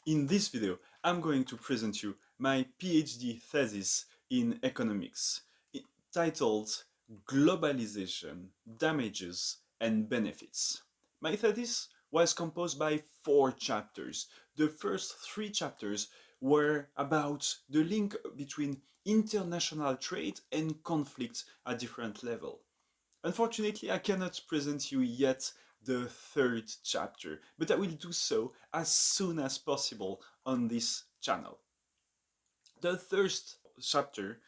In this video, I'm going to present you my PhD thesis in economics, titled Globalization, Damages and Benefits. My thesis was composed by 4 chapters. The first 3 chapters were about the link between international trade and conflicts at different levels. Unfortunately, I cannot present you yet the third chapter, but I will do so as soon as possible on this channel. The first chapter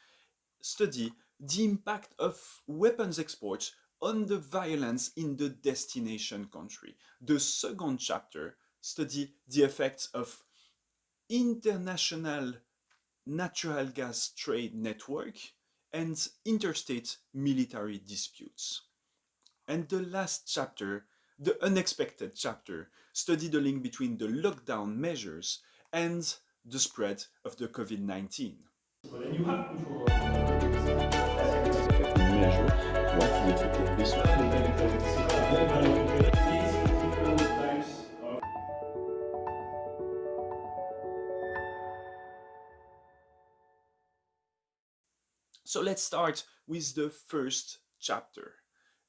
study the impact of weapons exports on the violence in the destination country. The second chapter study the effects of international natural gas trade network and interstate military disputes. And the last chapter, the unexpected chapter, studied the link between the lockdown measures and the spread of the COVID-19. But you have control over measure what the effect of this So let's start with the first chapter.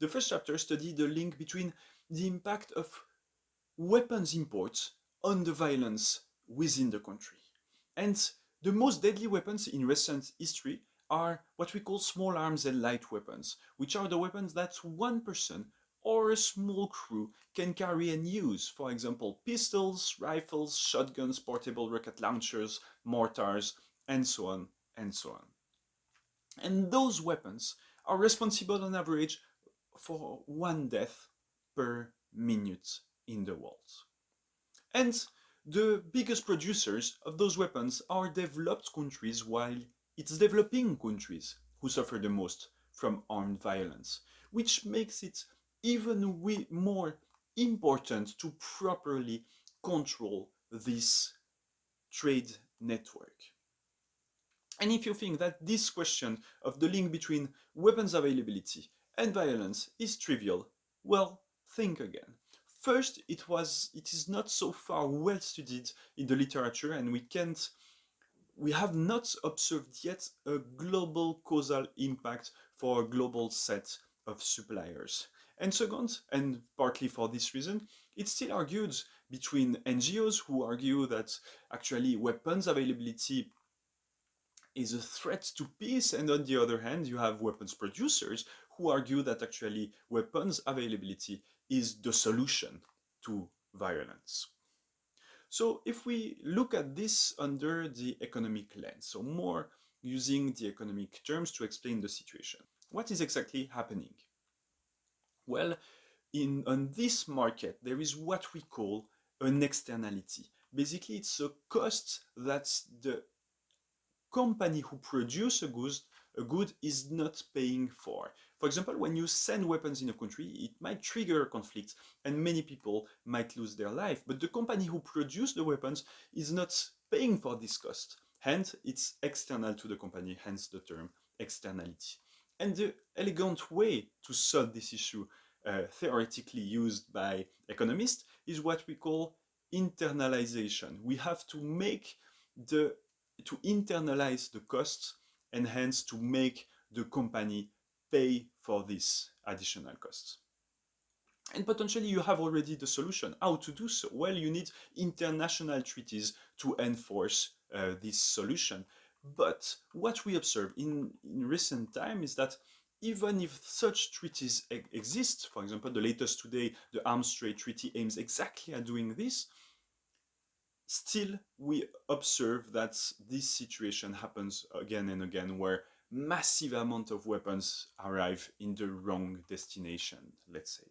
The first chapter studied the link between the impact of weapons imports on the violence within the country. And the most deadly weapons in recent history are what we call small arms and light weapons, which are the weapons that one person or a small crew can carry and use. For example, pistols, rifles, shotguns, portable rocket launchers, mortars, and so on and so on. And those weapons are responsible on average for 1 death per minute in the world. And the biggest producers of those weapons are developed countries, while it's developing countries who suffer the most from armed violence, which makes it even more important to properly control this trade network. And if you think that this question of the link between weapons availability and violence is trivial, well, think again. First, it is not so far well studied in the literature, and we have not observed yet a global causal impact for a global set of suppliers. And second, and partly for this reason, it's still argued between NGOs who argue that actually weapons availability is a threat to peace, and on the other hand, you have weapons producers who argue that actually weapons availability is the solution to violence. So if we look at this under the economic lens, so more using the economic terms to explain the situation, what is exactly happening? Well, on this market, there is what we call an externality. Basically, it's a cost that the company who produce a good is not paying for. For example, when you send weapons in a country, it might trigger a conflict and many people might lose their life, but the company who produce the weapons is not paying for this cost. Hence, it's external to the company, hence the term externality. And the elegant way to solve this issue, theoretically used by economists, is what we call internalization. We have to internalize the costs and hence to make the company pay for these additional costs. And potentially you have already the solution. How to do so? Well, you need international treaties to enforce this solution. But what we observe in recent time is that even if such treaties exist, for example, the latest today, the Arms Trade Treaty aims exactly at doing this, still we observe that this situation happens again and again, where massive amount of weapons arrive in the wrong destination, let's say.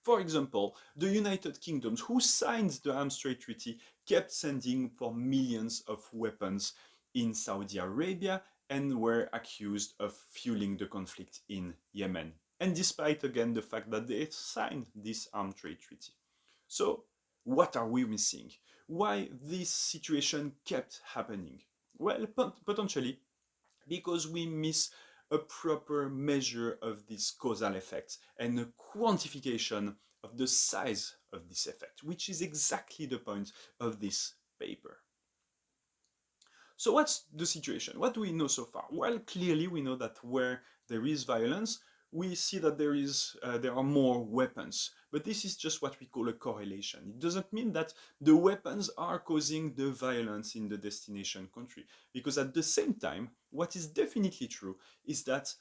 For example, the United Kingdom, who signed the Arms Trade Treaty, kept sending for millions of weapons in Saudi Arabia and were accused of fueling the conflict in Yemen. And despite, again, the fact that they signed this Arms Trade Treaty. So, what are we missing? Why this situation kept happening? Well, potentially because we miss a proper measure of this causal effect and a quantification of the size of this effect, which is exactly the point of this paper. So what's the situation? What do we know so far? Well, clearly we know that where there is violence, we see that there are more weapons. But this is just what we call a correlation. It doesn't mean that the weapons are causing the violence in the destination country. Because at the same time, what is definitely true is that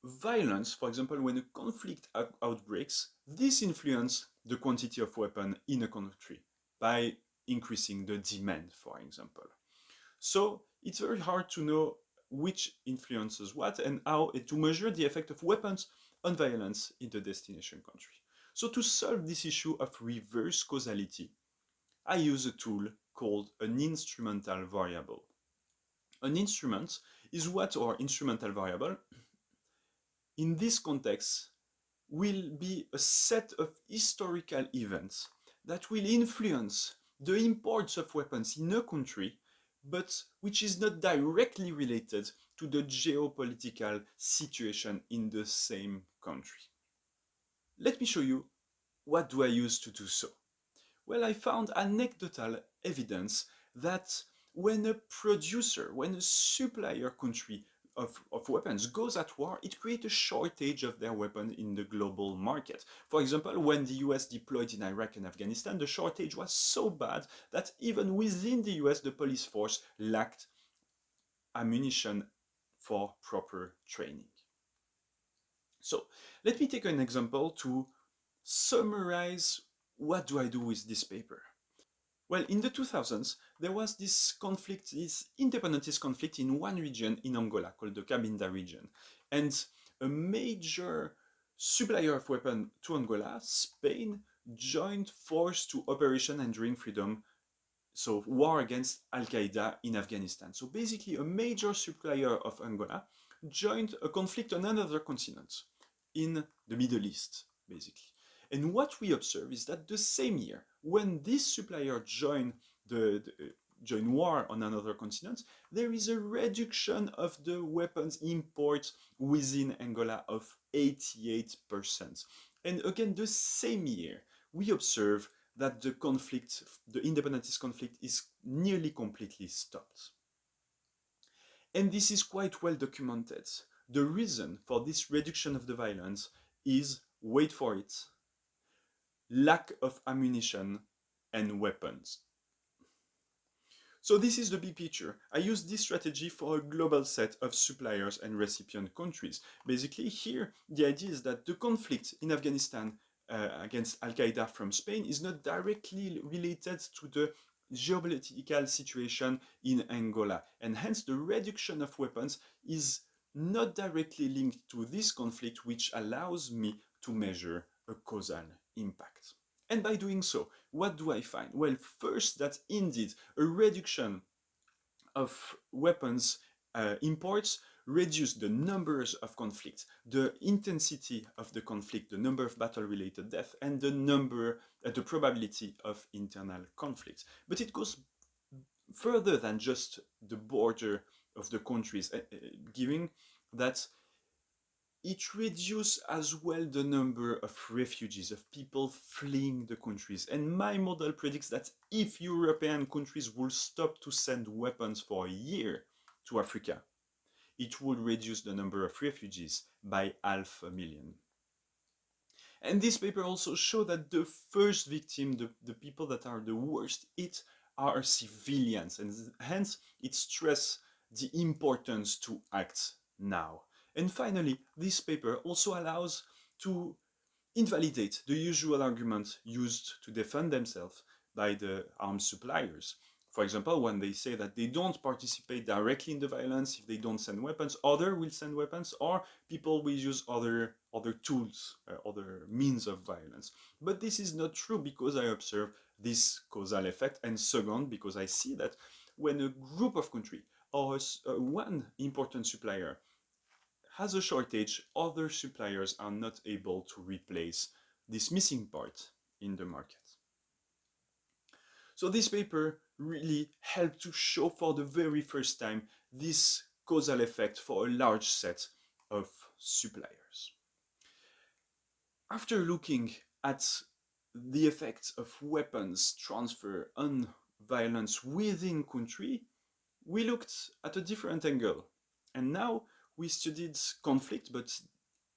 violence, for example, when a conflict outbreaks, this influences the quantity of weapon in a country by increasing the demand, for example. So it's very hard to know which influences what and how to measure the effect of weapons on violence in the destination country. So to solve this issue of reverse causality, I use a tool called an instrumental variable. An instrument is what, or instrumental variable, in this context will be a set of historical events that will influence the imports of weapons in a country, but which is not directly related to the geopolitical situation in the same country. Let me show you what do I use to do so. Well, I found anecdotal evidence that when a producer, when a supplier country of weapons goes at war, it creates a shortage of their weapons in the global market. For example, when the US deployed in Iraq and Afghanistan, the shortage was so bad that even within the US, the police force lacked ammunition for proper training. So let me take an example to summarize what do I do with this paper. Well, in the 2000s, there was this conflict, this independentist conflict in one region in Angola called the Cabinda region. And a major supplier of weapons to Angola, Spain, joined force to Operation Enduring Freedom, so war against Al Qaeda in Afghanistan. So basically, a major supplier of Angola joined a conflict on another continent, in the Middle East, basically. And what we observe is that the same year, when this supplier joined join war on another continent, there is a reduction of the weapons imports within Angola of 88%. And again, the same year, we observe that the conflict, the independentist conflict, is nearly completely stopped. And this is quite well documented. The reason for this reduction of the violence is, wait for it, lack of ammunition and weapons. So this is the big picture. I use this strategy for a global set of suppliers and recipient countries. Basically, here, the idea is that the conflict in Afghanistan against Al-Qaeda from Spain is not directly related to the geopolitical situation in Angola. And hence, the reduction of weapons is not directly linked to this conflict, which allows me to measure a causal impact. And by doing so, what do I find? Well, first, that indeed a reduction of weapons imports reduce the numbers of conflicts, the intensity of the conflict, the number of battle-related deaths, and the probability of internal conflicts. But it goes further than just the border of the countries, giving that it reduces as well the number of refugees, of people fleeing the countries. And my model predicts that if European countries will stop to send weapons for a year to Africa, it would reduce the number of refugees by 500,000. And this paper also shows that the first victim, the people that are the worst hit, are civilians, and hence it stresses the importance to act now. And finally, this paper also allows to invalidate the usual arguments used to defend themselves by the arms suppliers. For example, when they say that they don't participate directly in the violence, if they don't send weapons, others will send weapons, or people will use other tools, other means of violence. But this is not true, because I observe this causal effect, and second, because I see that when a group of countries or one important supplier has a shortage, other suppliers are not able to replace this missing part in the market. So this paper really helped to show for the very first time this causal effect for a large set of suppliers. After looking at the effects of weapons transfer on violence within country, we looked at a different angle. And now we studied conflict, but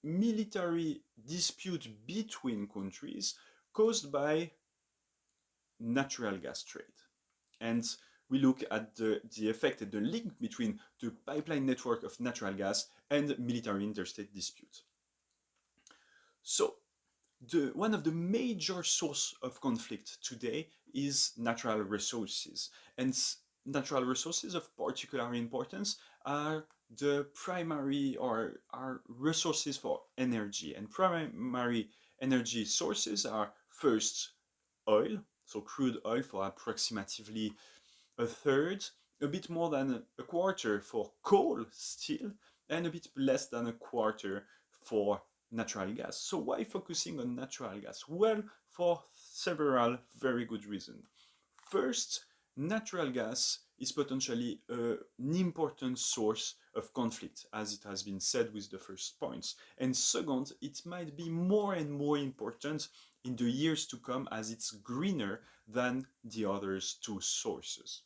military dispute between countries caused by natural gas trade. And we look at the effect and the link between the pipeline network of natural gas and military interstate dispute. So, one of the major sources of conflict today is natural resources. And natural resources of particular importance are the primary or are resources for energy. And primary energy sources are first oil, so crude oil for approximately a third, a bit more than a quarter for coal still, and a bit less than a quarter for natural gas. So why focusing on natural gas? Well, for several very good reasons. First, natural gas is potentially an important source of conflict, as it has been said with the first points. And second, it might be more and more important in the years to come as it's greener than the other two sources.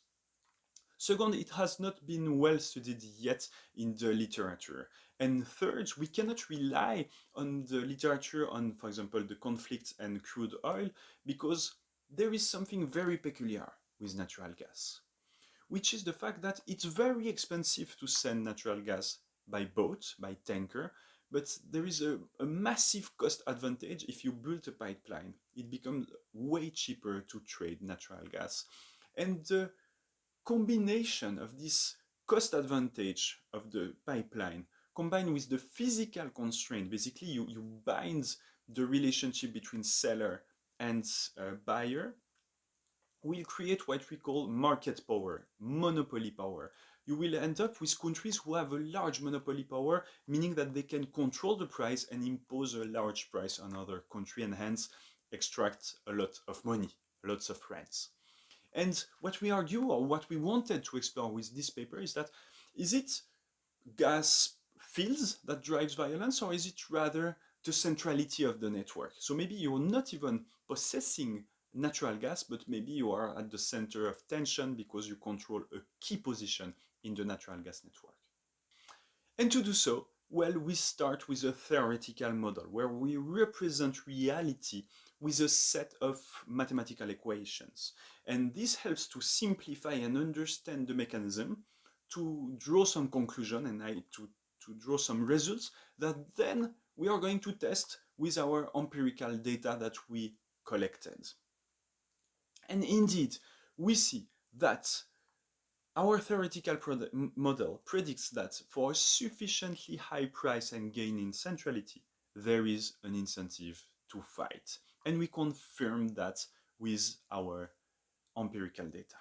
Second, it has not been well studied yet in the literature. And third, we cannot rely on the literature on, for example, the conflict and crude oil, because there is something very peculiar with natural gas, which is the fact that it's very expensive to send natural gas by boat, by tanker, but there is a massive cost advantage if you build a pipeline. It becomes way cheaper to trade natural gas. And the combination of this cost advantage of the pipeline combined with the physical constraint, basically you bind the relationship between seller and buyer, will create what we call market power, monopoly power. You will end up with countries who have a large monopoly power, meaning that they can control the price and impose a large price on other country and hence extract a lot of money, lots of rents. And what we argue, or what we wanted to explore with this paper, is that is it gas fields that drives violence, or is it rather the centrality of the network? So maybe you're not even possessing natural gas, but maybe you are at the center of tension because you control a key position in the natural gas network. And to do so, well, we start with a theoretical model where we represent reality with a set of mathematical equations. And this helps to simplify and understand the mechanism, to draw some conclusion and to draw some results that then we are going to test with our empirical data that we collected. And indeed, we see that our theoretical model predicts that for a sufficiently high price and gain in centrality, there is an incentive to fight. And we confirm that with our empirical data.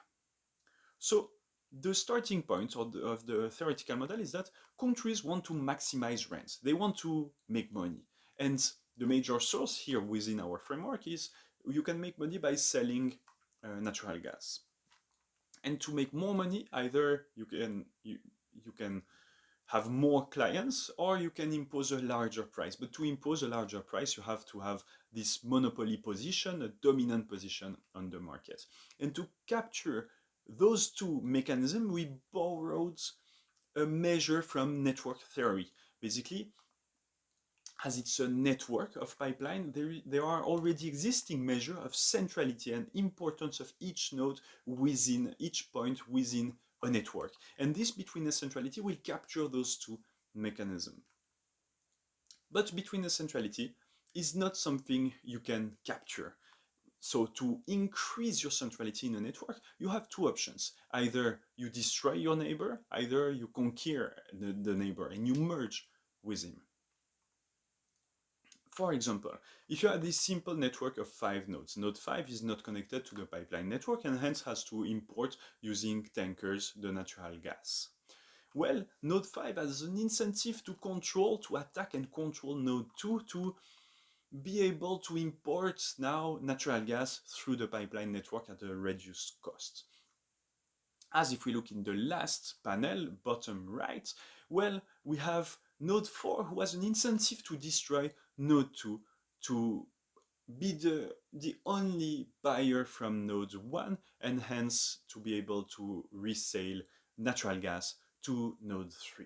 So the starting point of the theoretical model is that countries want to maximize rents. They want to make money. And the major source here within our framework is you can make money by selling natural gas. And to make more money, either you can have more clients or you can impose a larger price. But to impose a larger price, you have to have this monopoly position, a dominant position on the market. And to capture those two mechanisms, we borrowed a measure from network theory. Basically, as it's a network of pipeline, there are already existing measures of centrality and importance of each node within each point within a network. And this between the centrality will capture those two mechanisms. But between the centrality is not something you can capture. So to increase your centrality in a network, you have two options. Either you destroy your neighbor, either you conquer the neighbor and you merge with him. For example, if you have this simple network of 5 nodes, node 5 is not connected to the pipeline network and hence has to import using tankers the natural gas. Well, node 5 has an incentive to control, to attack and control node 2 to be able to import now natural gas through the pipeline network at a reduced cost. As if we look in the last panel, bottom right, well, we have node 4 who has an incentive to destroy node 2 to be the only buyer from node 1 and hence to be able to resell natural gas to node 3.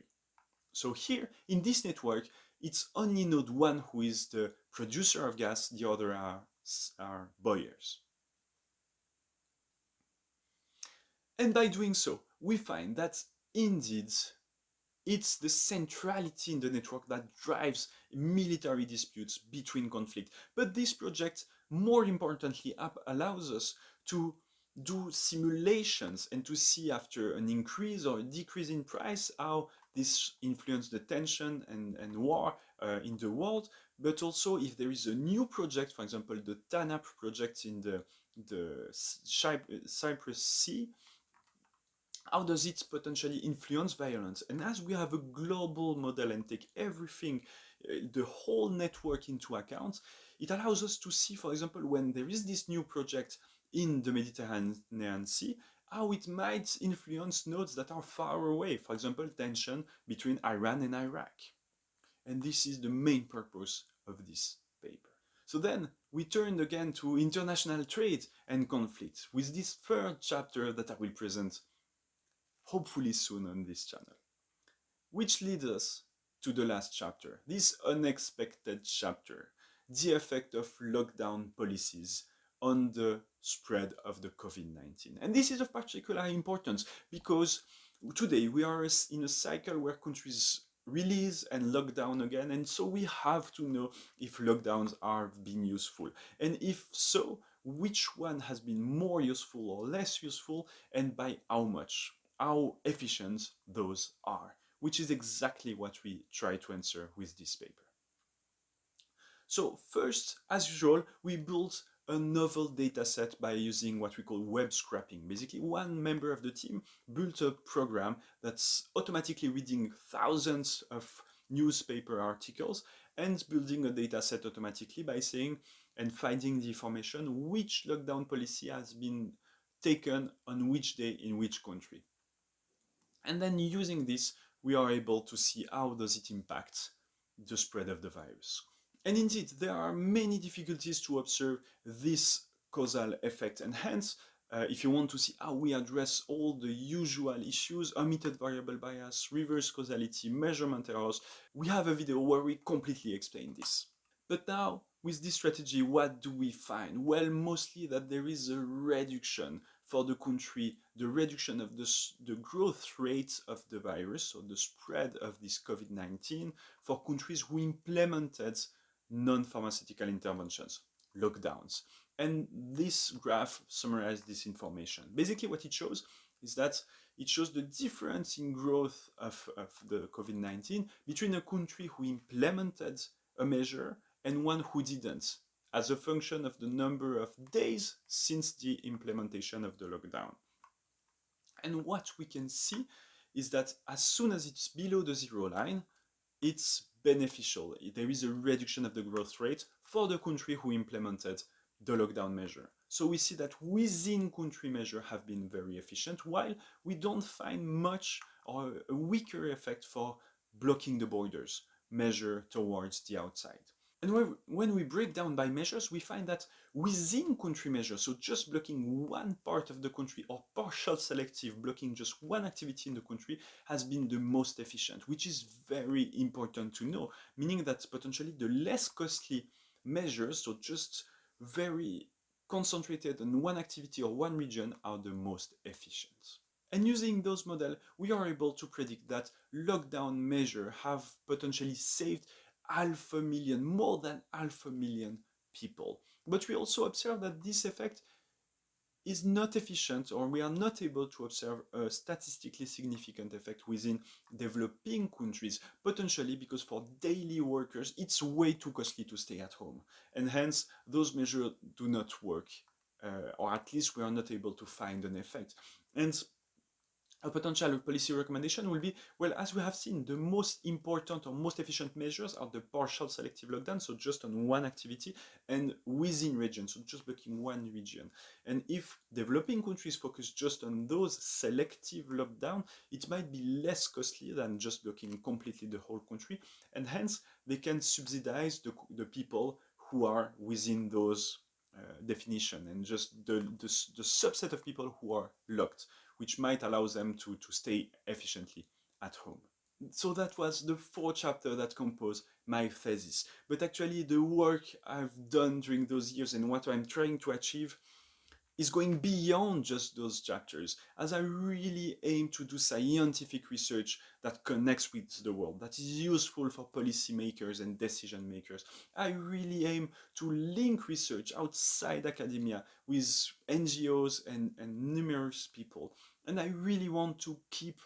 So here in this network, it's only node 1 who is the producer of gas, the other are buyers. And by doing so, we find that indeed it's the centrality in the network that drives military disputes between conflict. But this project, more importantly, allows us to do simulations and to see after an increase or a decrease in price how this influences the tension and war in the world, but also if there is a new project, for example, the TANAP project in the Cyprus Sea, how does it potentially influence violence? And as we have a global model and take everything, the whole network into account, it allows us to see, for example, when there is this new project in the Mediterranean Sea, how it might influence nodes that are far away, for example, tension between Iran and Iraq. And this is the main purpose of this paper. So then we turn again to international trade and conflict with this third chapter that I will present hopefully soon on this channel. Which leads us to the last chapter, this unexpected chapter, the effect of lockdown policies on the spread of the COVID-19. And this is of particular importance because today we are in a cycle where countries release and lock down again, and so we have to know if lockdowns are being useful, and if so, which one has been more useful or less useful, and by how much, how efficient those are, which is exactly what we try to answer with this paper. So first, as usual, we built a novel data set by using what we call web scraping. Basically, one member of the team built a program that's automatically reading thousands of newspaper articles and building a data set automatically by saying and finding the information which lockdown policy has been taken on which day in which country. And then using this, we are able to see how does it impact the spread of the virus. And indeed, there are many difficulties to observe this causal effect, and hence, if you want to see how we address all the usual issues, omitted variable bias, reverse causality, measurement errors, we have a video where we completely explain this. But now, with this strategy, what do we find? Well, mostly that there is a reduction for the country, the reduction of the growth rate of the virus, so the spread of this COVID-19 for countries who implemented non-pharmaceutical interventions, lockdowns. And this graph summarizes this information. Basically, what it shows is that it shows the difference in growth of the COVID-19 between a country who implemented a measure and one who didn't, as a function of the number of days since the implementation of the lockdown. And what we can see is that as soon as it's below the zero line, it's beneficial. There is a reduction of the growth rate for the country who implemented the lockdown measure. So we see that within country measures have been very efficient, while we don't find much or a weaker effect for blocking the borders measure towards the outside. And when we break down by measures, we find that within country measures, so just blocking one part of the country or partial selective blocking just one activity in the country has been the most efficient, which is very important to know, meaning that potentially the less costly measures, so just very concentrated on one activity or one region, are the most efficient. And using those models, we are able to predict that lockdown measures have potentially saved more than 500,000 people. But we also observe that this effect is not efficient, or we are not able to observe a statistically significant effect within developing countries, potentially because for daily workers, it's way too costly to stay at home. And hence, those measures do not work, or at least we are not able to find an effect. And a potential policy recommendation will be, well, as we have seen, the most important or most efficient measures are the partial selective lockdown, so just on one activity, and within regions, so just blocking one region. And if developing countries focus just on those selective lockdown, it might be less costly than just blocking completely the whole country, and hence they can subsidize the people who are within those definition, and just the subset of people who are locked, which might allow them to stay efficiently at home. So that was the 4th chapter that composed my thesis. But actually, the work I've done during those years and what I'm trying to achieve is going beyond just those chapters, as I really aim to do scientific research that connects with the world, that is useful for policymakers and decision makers. I really aim to link research outside academia with NGOs and numerous people. And I really want to keep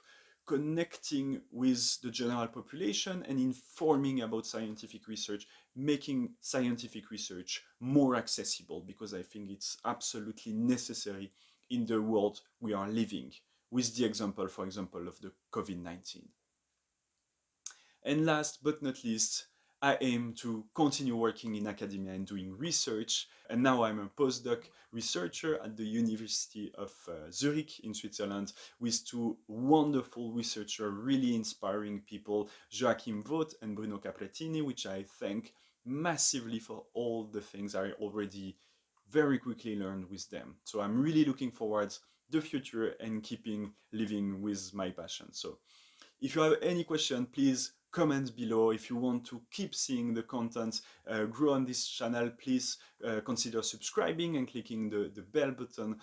connecting with the general population and informing about scientific research, making scientific research more accessible, because I think it's absolutely necessary in the world we are living, with the example, for example, of the COVID-19. And last but not least, I aim to continue working in academia and doing research. And now I'm a postdoc researcher at the University of Zurich in Switzerland, with 2 wonderful researchers, really inspiring people, Joachim Vogt and Bruno Capretini, which I thank massively for all the things I already very quickly learned with them. So I'm really looking forward to the future and keeping living with my passion. So if you have any question, please comment below. If you want to keep seeing the content grow on this channel, please consider subscribing and clicking the bell button.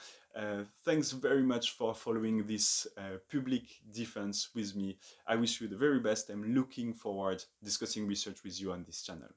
Thanks very much for following this public defense with me. I wish you the very best. I'm looking forward to discussing research with you on this channel.